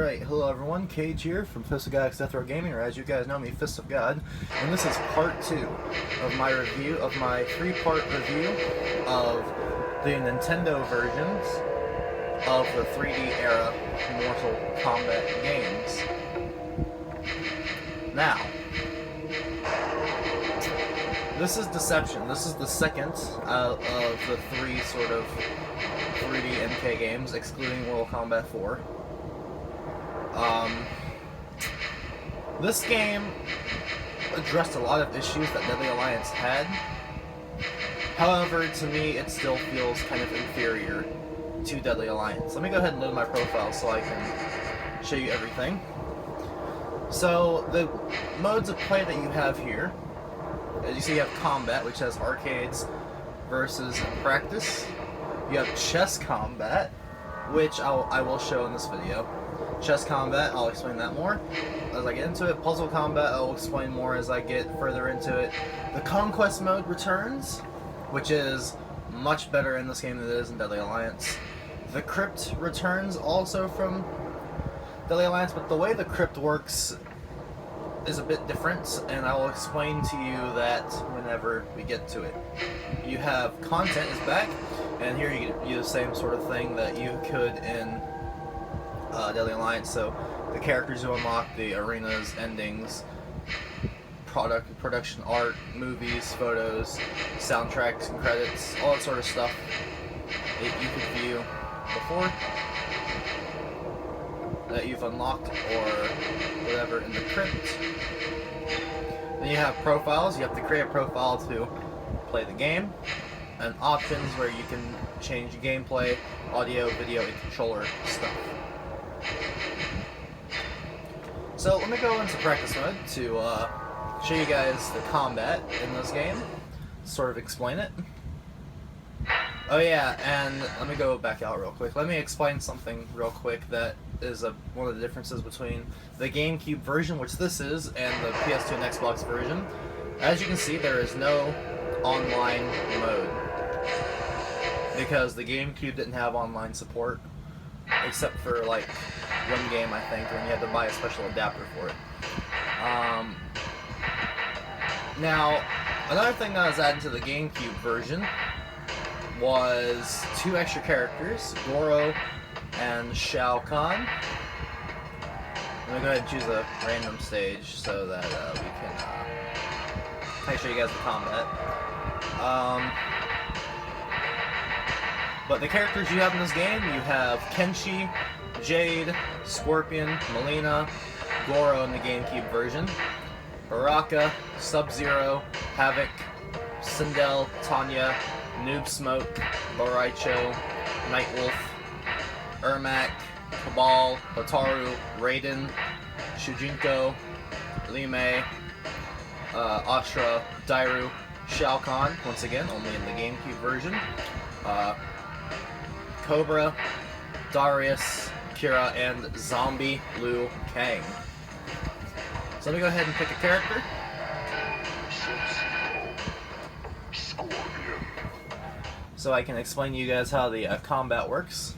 Alright, hello everyone, Cage here from Fist of God Death Row Gaming, or as you guys know me, Fist of God, and this is part 2 of my review, of my 3-part review of the Nintendo versions of the 3D era Mortal Kombat games. Now, this is Deception. This is the second of the 3 sort of 3D MK games, excluding Mortal Kombat 4. This game addressed a lot of issues that Deadly Alliance had. However, to me, it still feels kind of inferior to Deadly Alliance. Let me go ahead and load my profile so I can show you everything. So, the modes of play that you have here, as you see, you have Combat, which has arcades versus practice. You have Chess Combat, which I will show in this video. Chess Combat, I'll explain that more as I get into it. Puzzle Combat, I'll explain more as I get further into it. The Conquest mode returns, which is much better in this game than it is in Deadly Alliance. The Crypt returns also from Deadly Alliance, but the way the Crypt works is a bit different, and I will explain to you that whenever we get to it. You have Content is back, and here you get the same sort of thing that you could in Deadly Alliance. So the characters you unlock, the arenas, endings, production art, movies, photos, soundtracks and credits, all that sort of stuff that you could view before that you've unlocked or whatever in the Crypt. Then you have profiles. You have to create a profile to play the game, and options where you can change gameplay, audio, video, and controller stuff. So let me go into practice mode to show you guys the combat in this game, sort of explain it. Oh yeah, and let me go back out real quick. Let me explain something real quick that is one of the differences between the GameCube version, which this is, and the PS2 and Xbox version. As you can see, there is no online mode, because the GameCube didn't have online support, except for like one game, I think, when you had to buy a special adapter for it. Now, another thing that was added to the GameCube version was 2 extra characters, Goro and Shao Kahn. Let me go ahead and choose a random stage so that we can show you guys the combat. But the characters you have in this game, you have Kenshi, Jade, Scorpion, Mileena, Goro in the GameCube version, Baraka, Sub-Zero, Havoc, Sindel, Tanya, Noob Smoke, Boraicho, Nightwolf, Ermac, Cabal, Hotaru, Raiden, Shujinko, Lime, Ashra, Dairu, Shao Kahn, once again, only in the GameCube version, Cobra, Darius, Kira, and Zombie Liu Kang. So let me go ahead and pick a character. So I can explain to you guys how the combat works.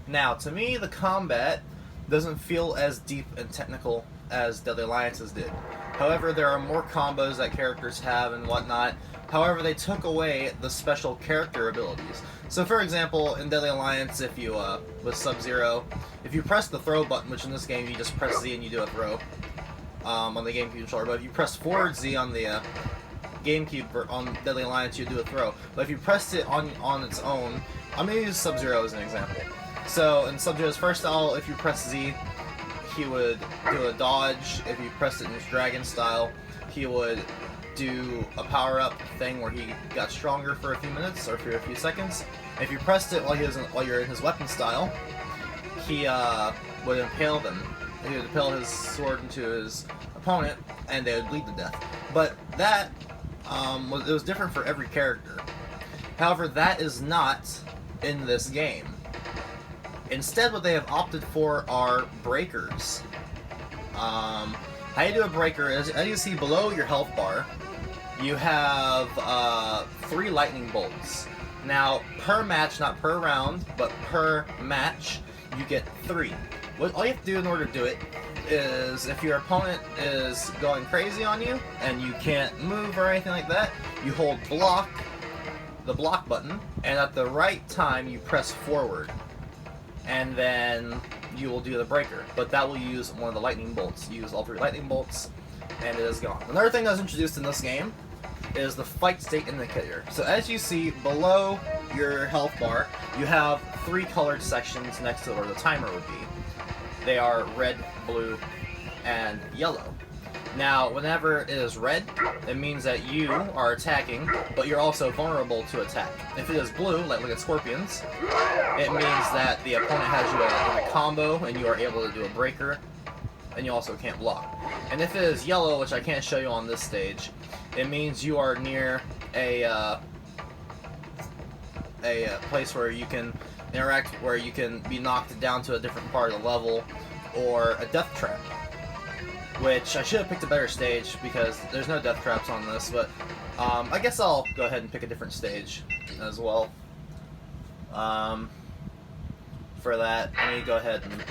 Now, to me, the combat doesn't feel as deep and technical as Deadly Alliance's did. However, there are more combos that characters have and whatnot. However, they took away the special character abilities. So, for example, in Deadly Alliance, if you, with Sub-Zero, if you press the throw button, which in this game you just press Z and you do a throw, on the GameCube controller, but if you press forward Z on the, GameCube, on Deadly Alliance, you do a throw. But if you pressed it on its own, I'm going to use Sub-Zero as an example. So, in Sub-Zero's first style, if you press Z, he would do a dodge. If you pressed it in his dragon style, he would do a power-up thing where he got stronger for a few minutes or for a few seconds. If you pressed it while you're in his weapon style, he would impale them. He would impale his sword into his opponent, and they would bleed to death. But that it was different for every character. However, that is not in this game. Instead, what they have opted for are breakers. How you do a breaker is, as you see below your health bar, you have 3 lightning bolts. Now, per match, not per round, but per match, you get 3. All you have to do in order to do it is, if your opponent is going crazy on you and you can't move or anything like that, you hold block, the block button, and at the right time you press forward, and then you will do the breaker. But that will use one of the lightning bolts. You use all 3 lightning bolts, and it is gone. Another thing that was introduced in this game is the fight state indicator. So as you see below your health bar, you have 3 colored sections next to where the timer would be. They are red, blue, and yellow. Now, whenever it is red, it means that you are attacking, but you're also vulnerable to attack. If it is blue, like look at scorpions, it means that the opponent has you in a combo, and you are able to do a breaker, and you also can't block. And if it is yellow, which I can't show you on this stage, it means you are near a place where you can interact, where you can be knocked down to a different part of the level, or a death trap. Which I should have picked a better stage because there's no death traps on this, but I guess I'll go ahead and pick a different stage as well. For that, let me go ahead and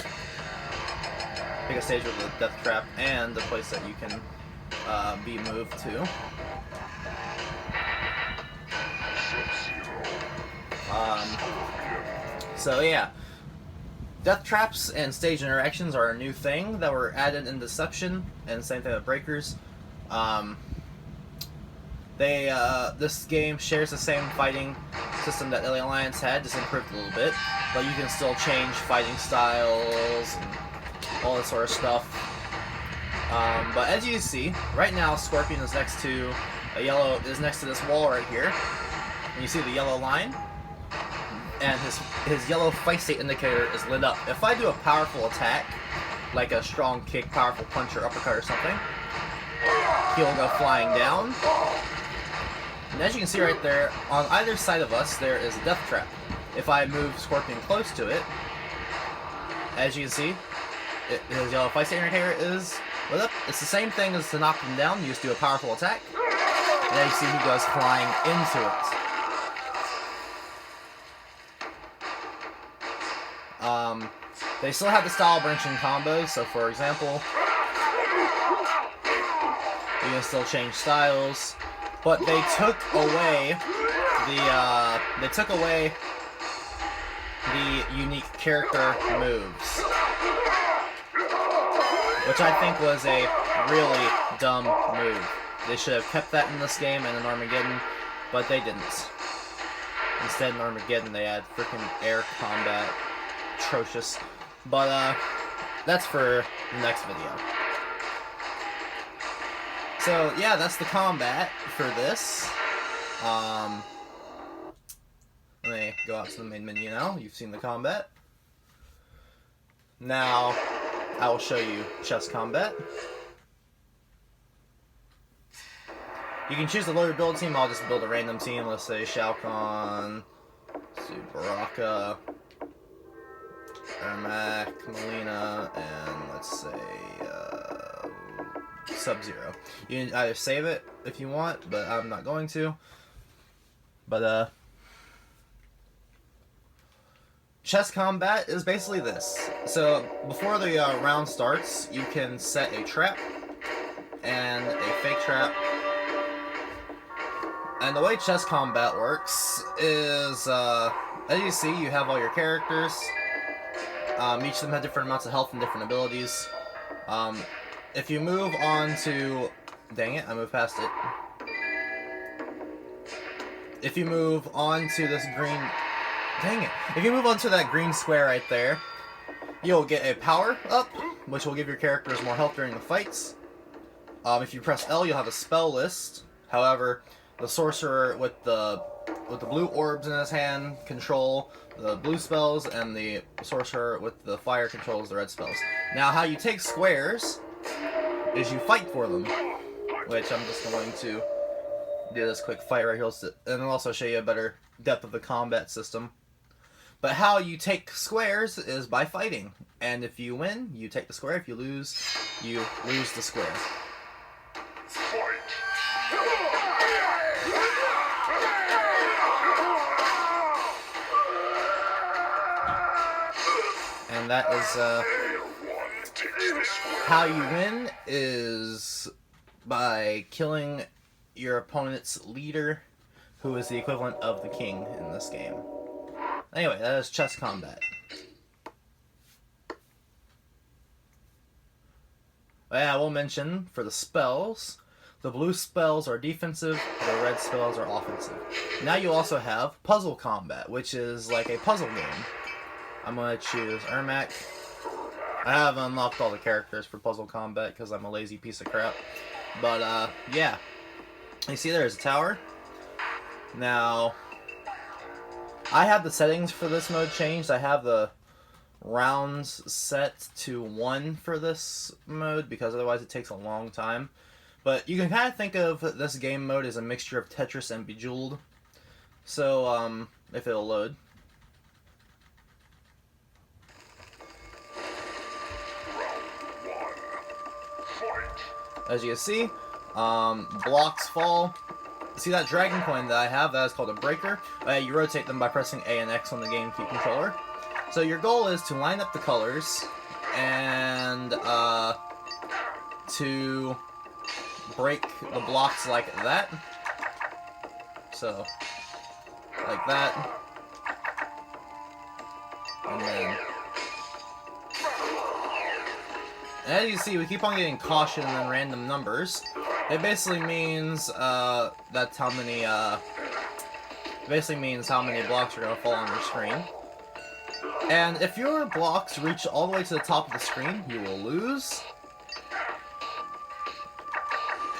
pick a stage with a death trap and a place that you can be moved to. So yeah, death traps and stage interactions are a new thing that were added in Deception, and same thing with breakers. This game shares the same fighting system that Deadly Alliance had, just improved a little bit, but you can still change fighting styles and all that sort of stuff. But as you see, right now Scorpion is next to next to this wall right here, and you see the yellow line, and his yellow fight state indicator is lit up. If I do a powerful attack, like a strong kick, powerful punch, or uppercut or something, he'll go flying down. And as you can see right there, on either side of us, there is a death trap. If I move Scorpion close to it, as you can see, his yellow fight state indicator is lit up. It's the same thing as to knock him down. You just do a powerful attack, and as you see, he goes flying into it. They still have the style branching combos, so for example, you can still change styles, but they took away the unique character moves, which I think was a really dumb move. They should have kept that in this game and in Armageddon, but they didn't. Instead, in Armageddon, they had freaking air combat. Atrocious. But that's for the next video. So yeah, that's the combat for this. Let me go out to the main menu now. You've seen the combat. Now I will show you chess combat. You can choose the loader build team. I'll just build a random team. Let's say Shao Kahn, let's do Baraka, Ermac, Melina, and let's say Sub-Zero. You can either save it if you want, but I'm not going to. But chess combat is basically this. So before the round starts, you can set a trap and a fake trap. And the way chess combat works is, as you see, you have all your characters. Each of them have different amounts of health and different abilities. If you move on to... Dang it, I moved past it. If you move on to this green... Dang it. If you move on to that green square right there, you'll get a power up, which will give your characters more health during the fights. If you press L, you'll have a spell list. However, the sorcerer with the blue orbs in his hand control the blue spells, and the sorcerer with the fire controls the red spells. Now, how you take squares is you fight for them, which I'm just going to do this quick fight right here, and I'll also show you a better depth of the combat system. But how you take squares is by fighting, and if you win, you take the square. If you lose the square. and that is how you win is by killing your opponent's leader, who is the equivalent of the king in this game. Anyway, that is chess combat. And I will mention, for the spells, the blue spells are defensive, the red spells are offensive. Now you also have puzzle combat, which is like a puzzle game. I'm going to choose Ermac. I haven't unlocked all the characters for puzzle combat because I'm a lazy piece of crap. But, yeah. You see there's a tower. Now, I have the settings for this mode changed. I have the rounds set to 1 for this mode because otherwise it takes a long time. But you can kind of think of this game mode as a mixture of Tetris and Bejeweled. So, if it'll load. As you can see, blocks fall. See that dragon coin that I have? That is called a breaker. You rotate them by pressing A and X on the GameCube controller. So your goal is to line up the colors and to break the blocks like that. So, like that. And then... And as you see, we keep on getting caution and then random numbers. It basically means that's how many basically means how many blocks are going to fall on your screen. And if your blocks reach all the way to the top of the screen, you will lose.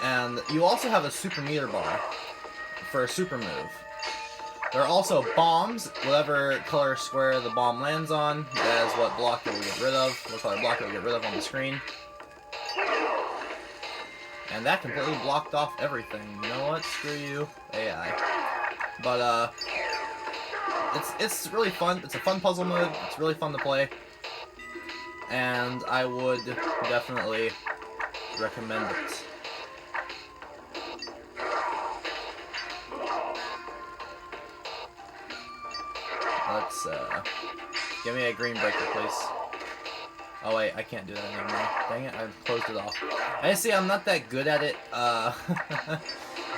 And you also have a super meter bar for a super move. There are also bombs. Whatever color square the bomb lands on, that is what block it will get rid of. What color block it will get rid of on the screen. And that completely blocked off everything. You know what? Screw you, AI. But, it's really fun. It's a fun puzzle mode. It's really fun to play. And I would definitely recommend it. Let's, give me a green breaker, please. Oh wait, I can't do that anymore. Dang it, I closed it off. I see I'm not that good at it. I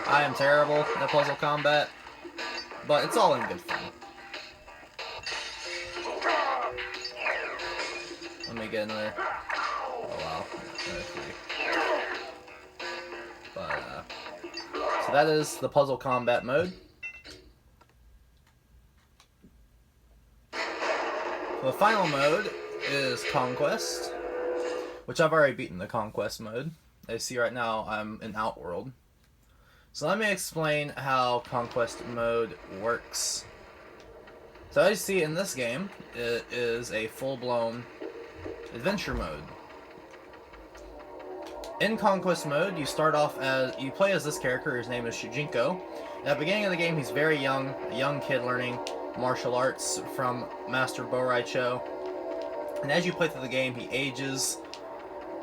am terrible at puzzle combat. But it's all in good fun. Let me get another... Oh wow, another 3. But, so that is the puzzle combat mode. The final mode is Conquest, which I've already beaten the Conquest mode. As you see right now, I'm in Outworld. So let me explain how Conquest mode works. So as you see in this game, it is a full-blown adventure mode. In Conquest mode, you start off as, you play as this character, his name is Shujinko. At the beginning of the game, he's very young, a young kid learning martial arts from Master Bo-Rai-Cho. And as you play through the game, he ages.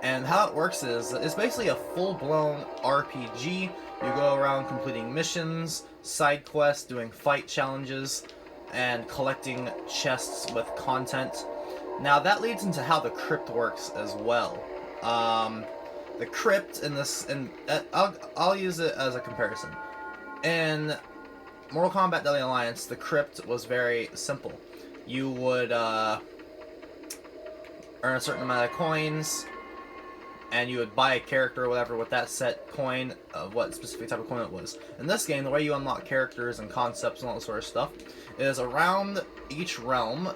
And how it works is, it's basically a full-blown RPG. You go around completing missions, side quests, doing fight challenges, and collecting chests with content. Now that leads into how the crypt works as well. The crypt in this, and I'll use it as a comparison. In Mortal Kombat Deadly Alliance, the crypt was very simple. You would earn a certain amount of coins, and you would buy a character or whatever with that set coin of what specific type of coin it was. In this game, the way you unlock characters and concepts and all that sort of stuff is around each realm,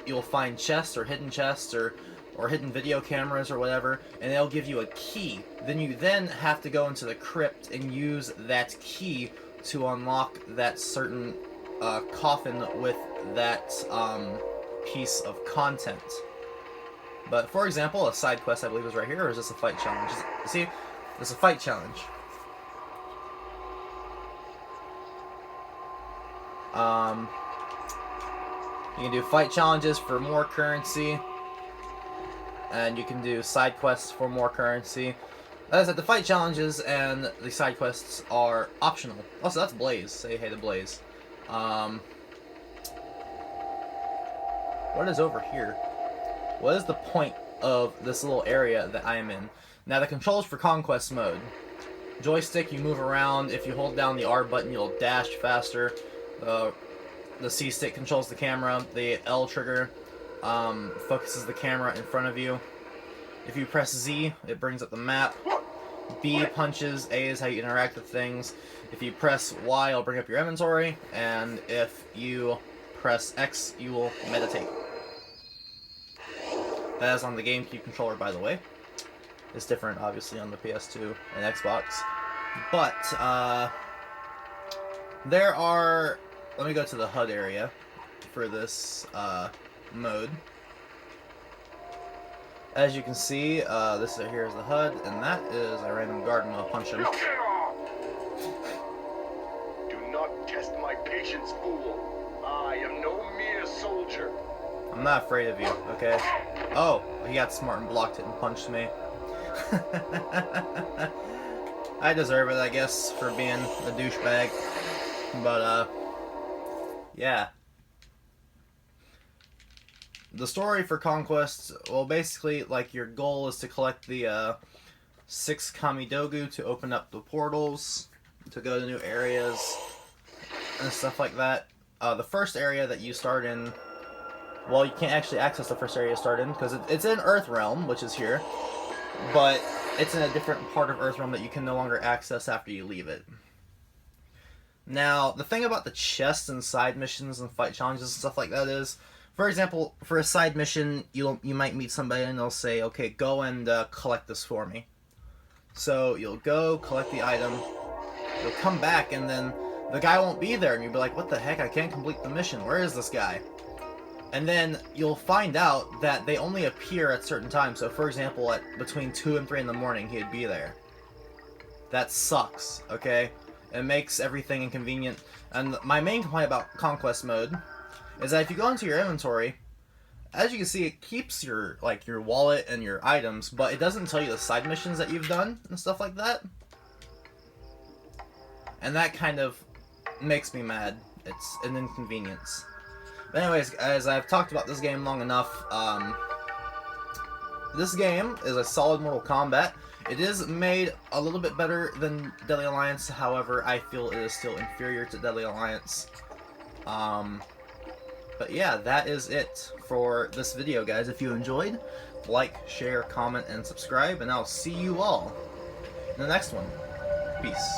you'll find chests or hidden hidden video cameras or whatever, and they'll give you a key. Then you have to go into the crypt and use that key to unlock that certain coffin with that piece of content. But for example, a side quest I believe is right here, or is this a fight challenge? See, it's a fight challenge. You can do fight challenges for more currency, and you can do side quests for more currency. As I said, the fight challenges and the side quests are optional. Also, that's Blaze. Say hey to Blaze. What is over here? what is the point of this little area that I am in? Now, the controls for Conquest mode. Joystick, you move around. If you hold down the R button, you'll dash faster. The C stick controls the camera. The L trigger focuses the camera in front of you. If you press Z, it brings up the map. B punches. A is how you interact with things. If you press Y, it'll bring up your inventory. And if you press X, you will meditate. That is on the GameCube controller, by the way. It's different, obviously, on the PS2 and Xbox. But, there are... Let me go to the HUD area for this mode. As you can see, here's the HUD, and that is a random guard, and I'll punch him. Do not test my patience, fool. I am no mere soldier. I'm not afraid of you, okay? Oh, he got smart and blocked it and punched me. I deserve it, I guess, for being a douchebag. But, yeah. The story for Conquest, well, basically, like, your goal is to collect the 6 Kamidogu to open up the portals, to go to new areas, and stuff like that. The first area that you start in, well, you can't actually access the first area you start in, because it's in Earthrealm, which is here, but it's in a different part of Earthrealm that you can no longer access after you leave it. Now, the thing about the chests and side missions and fight challenges and stuff like that is, for example, for a side mission, you might meet somebody and they'll say, okay, go and collect this for me. So you'll go, collect the item, you'll come back, and then the guy won't be there, and you'll be like, what the heck, I can't complete the mission, where is this guy? And then you'll find out that they only appear at certain times. So, for example, at between 2 and 3 in the morning, he'd be there. That sucks, okay? It makes everything inconvenient. And my main complaint about Conquest mode is that if you go into your inventory, as you can see, it keeps your wallet and your items, but it doesn't tell you the side missions that you've done and stuff like that. And that kind of makes me mad. It's an inconvenience. But anyways, guys, I've talked about this game long enough. This game is a solid Mortal Kombat. It is made a little bit better than Deadly Alliance, however, I feel it is still inferior to Deadly Alliance. But yeah, that is it for this video, guys. If you enjoyed, like, share, comment, and subscribe, and I'll see you all in the next one. Peace.